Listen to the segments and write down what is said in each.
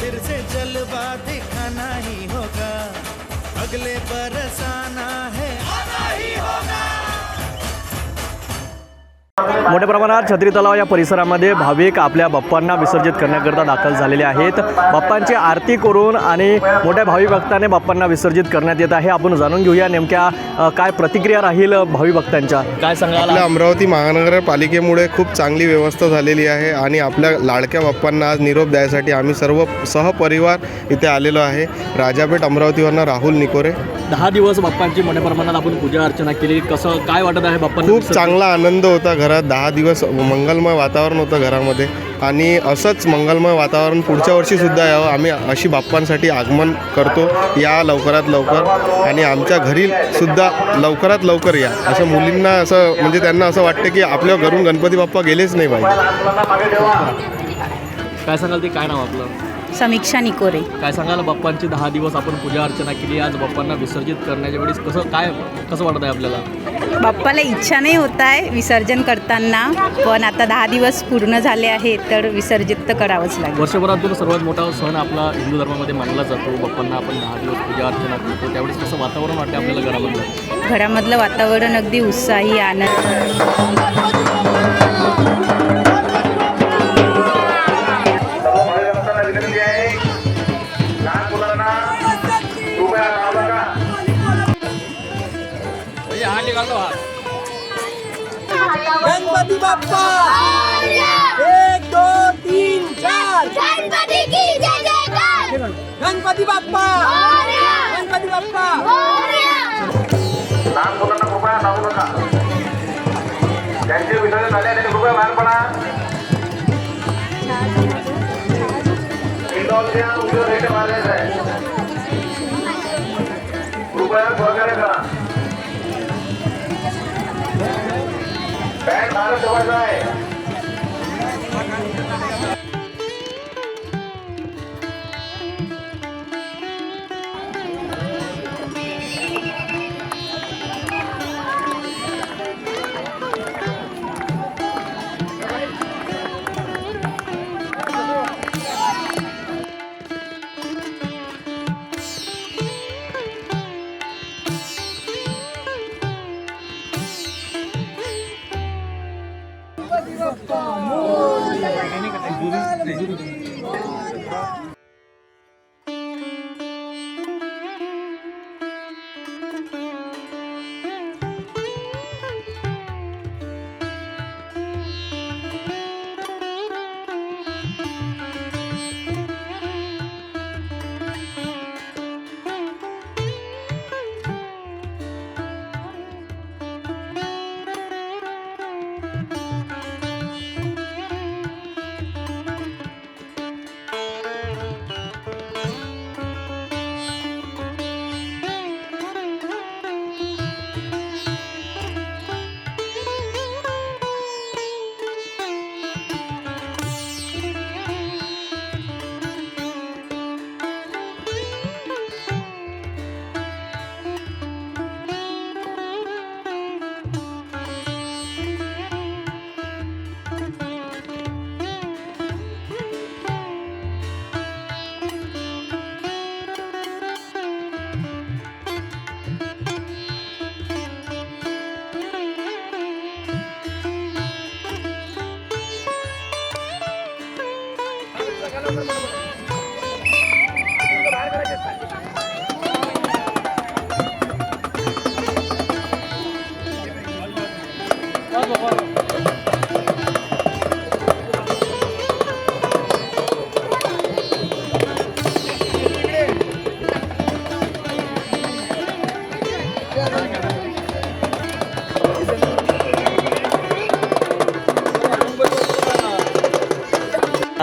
फिर से जलवा दिखाना ही होगा, अगले बरस आना है, आना ही होगा। मोठ्या प्रमाणात छत्री तलाव या परिसरामध्ये भाविक आपल्या बाप्पांना विसर्जित करण्याकरता दाखल झालेले आहेत। बाप्पांची आरती करून आणि मोठ्या भाविक भक्तांनी बाप्पांना विसर्जित करण्यात येत आहे। आपण जाणून घेऊया नेमक्या काय प्रतिक्रिया राहील भाविक भक्तांच्या। काय सांगाल? आपल्या अमरावती महानगरपालिकेमुळे खूप चांगली व्यवस्था झालेली आहे आणि आपल्या लाडक्या बाप्पांना आज निरोप द्यायसाठी आम्ही सर्व सहपरिवार इथे आलेलो आहे। राजापेठ अमरावतीवरनं राहुल निकोरे। 10 दिवस बाप्पांची मोठ्या प्रमाणात आपण पूजा अर्चना केली, कसं काय वाटत आहे बाप्पांना? खूप चांगला आनंद होता घरात। 10 दिवस मंगलमय वातावरण होतं घरामध्ये आणि असंच मंगलमय वातावरण पुढच्या वर्षीसुद्धा यावं, आम्ही अशी बाप्पांसाठी आगमन करतो। या लवकरात लवकर आणि आमच्या घरी सुद्धा लवकरात लवकर या, असं मुलींना असं म्हणजे त्यांना असं वाटतं की आपल्या घरून गणपती बाप्पा गेलेच नाही पाहिजे। काय सांगाल? ते काय नाव आपलं? समीक्षा निकोरे। काय सांगाल? बाप्पांची 10 दिवस आपण पूजा अर्चना केली, आज बाप्पांना विसर्जित करण्याच्या वेळेस कसं वाटत आहे आपल्याला? बाप्पाला इच्छा नाही होत आहे विसर्जन करताना, पण आता 10 दिवस पूर्ण झाले आहे तर विसर्जित तर करावंच लागेल। वर्षभरातून सर्वात मोठा सण आपला हिंदू धर्मामध्ये मानला जातो। बाप्पांना आपण 10 दिवस पूजा अर्चना करतो, त्यावेळेस कसं वातावरण वाटतं आपल्याला घरामधलं? घरामधलं वातावरण अगदी उत्साही आनंद। गणपती बाप्पा 1 2 3 4 गणपती की जय जयकार, गणपती बाप्पा गणपती बाप्पा। लहान मुलांना कृपया सांगू नका, त्यांचे विसर्जन झाले त्यांनी कृपया बाहेर पडा। इंडोरच्या उद्योग रेटे मारायचं आहे, कृपया सहकार्य करा। बँड भारत ठेवायचा आहे।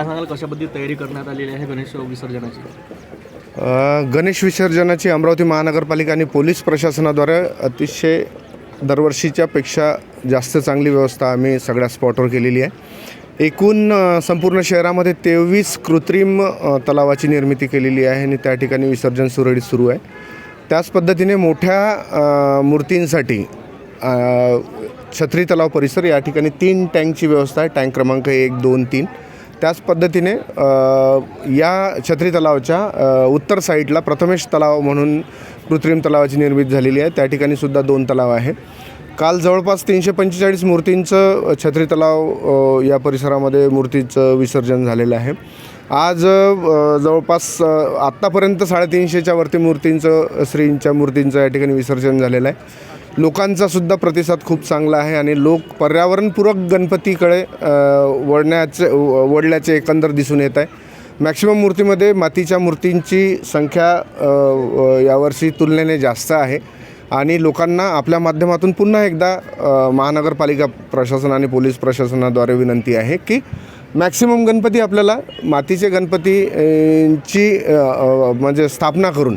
सांगाल कशा पद्धतीने तयारी करण्यात आलेली आहे गणेश विसर्जनाची? गणेश विसर्जनाची अमरावती महानगरपालिका आणि पोलीस प्रशासनाद्वारे अतिशय दरवर्षीच्या पेक्षा जास्त चांगली व्यवस्था आम्ही सगळ्या स्पॉटवर केलेली आहे। एकूण संपूर्ण शहरामध्ये 23 कृत्रिम तलावाची निर्मिती केलेली आहे आणि त्या ठिकाणी विसर्जन सुरळीत सुरू आहे। त्याच पद्धतीने मोठ्या मूर्तींसाठी छत्री तलाव परिसर या ठिकाणी 3 टँकची व्यवस्था आहे। टँक क्रमांक 1, 2, 3 त्याच पद्धतीने या छत्री तलावाच्या उत्तर साईडला प्रथमेश तलाव म्हणून कृत्रिम तलावाची निर्मिती झालेली आहे. त्या ठिकाणीसुद्धा 2 तलाव आहे. काल जवळपास 345 मूर्तींचं छत्री तलाव या परिसरामध्ये मूर्तीचं विसर्जन झालेलं आहे. आज जवळपास आत्तापर्यंत 350च्या वरती मूर्तींचं श्रींच्या मूर्तींचं या ठिकाणी विसर्जन झालेलं आहे. लोकांचासुद्धा प्रतिसाद खूप चांगला आहे आणि लोक पर्यावरणपूरक गणपतीकडे वळल्याचे एकंदर दिसून येत आहे. मॅक्सिमम मूर्तीमध्ये मातीच्या मूर्तींची संख्या यावर्षी तुलनेने जास्त आहे आणि लोकांना आपल्या माध्यमातून पुन्हा एकदा महानगरपालिका प्रशासन आणि पोलीस प्रशासनाद्वारे विनंती आहे की मॅक्सिमम गणपती आपल्याला मातीचे गणपतीची म्हणजे स्थापना करून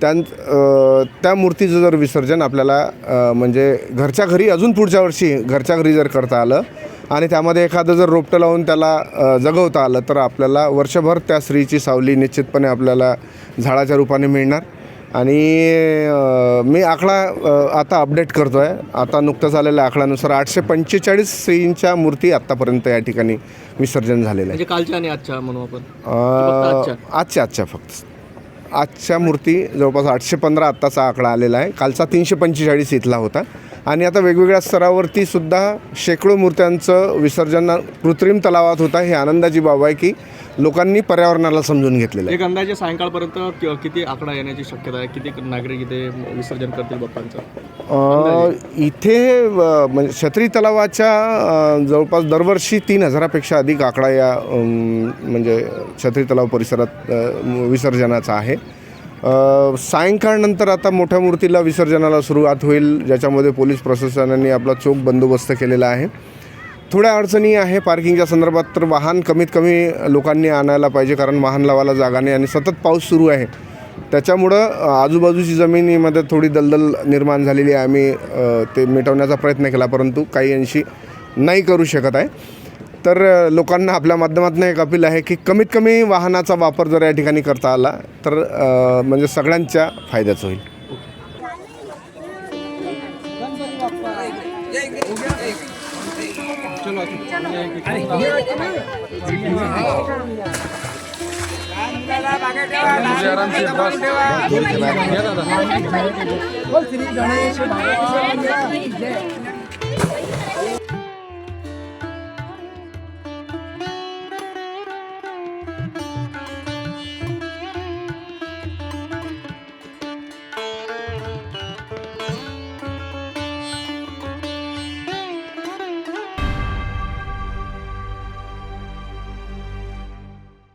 त्या मूर्तीचं जर विसर्जन आपल्याला म्हणजे घरच्या घरी अजून पुढच्या वर्षी घरच्या घरी जर करता आलं आणि त्यामध्ये एखादं जर रोपटं लावून त्याला जगवता आलं तर आपल्याला वर्षभर त्या श्रीची सावली निश्चितपणे आपल्याला झाडाच्या रूपाने मिळणार. आणि मी आकडा आता अपडेट करतो आहे. आता नुकतंच आलेल्या आकड्यानुसार 845 श्रींच्या मूर्ती आत्तापर्यंत या ठिकाणी विसर्जन झालेलं आहे. म्हणजे कालच्या आणि आजच्या म्हणू आपण आजच्या फक्त आजच्या मूर्ती जवळपास 815 आत्ताचा आकडा आलेला आहे. कालचा 345 इथला होता. आणि आता वेगवेगळ्या स्तरावरती सुद्धा शेकडो मूर्त्यांचं विसर्जन कृत्रिम तलावात होता. ही आनंदाची बाब आहे की लोकांनी पर्यावरणाला समजून घेतलेलं आहे. एक अंदाजे सायंकाळपर्यंत किती आकडा येण्याची शक्यता आहे? किती नागरिक इथे विसर्जन करतील बाप्पांचं? इथे म्हणजे छत्री तलावाच्या जवळपास दरवर्षी 3000पेक्षा अधिक आकडा या म्हणजे छत्री तलाव परिसरात विसर्जनाचा आहे. सायंकाळनंतर आता मोठ्या मूर्तीला विसर्जनाला सुरुवात होईल, ज्याच्यामध्ये पोलीस प्रशासनाने आपला चोख बंदोबस्त केलेला आहे. थोड्या अडचणी आहे पार्किंगच्या संदर्भात, तर वाहन कमीत कमी लोकांनी आणायला पाहिजे, कारण वाहन लावायला जागा नाही आणि सतत पाऊस सुरू आहे. त्याच्यामुळं आजूबाजूची जमिनीमध्ये थोडी दलदल निर्माण झालेली आहे. आम्ही ते मिटवण्याचा प्रयत्न केला, परंतु काही अंशी नाही करू शकत आहे. तर लोकांना आपल्या माध्यमातून एक अपील आहे की कमीत कमी वाहनाचा वापर जर या ठिकाणी करता आला तर म्हणजे सगळ्यांच्या फायद्याचं होईल. श्री गणेश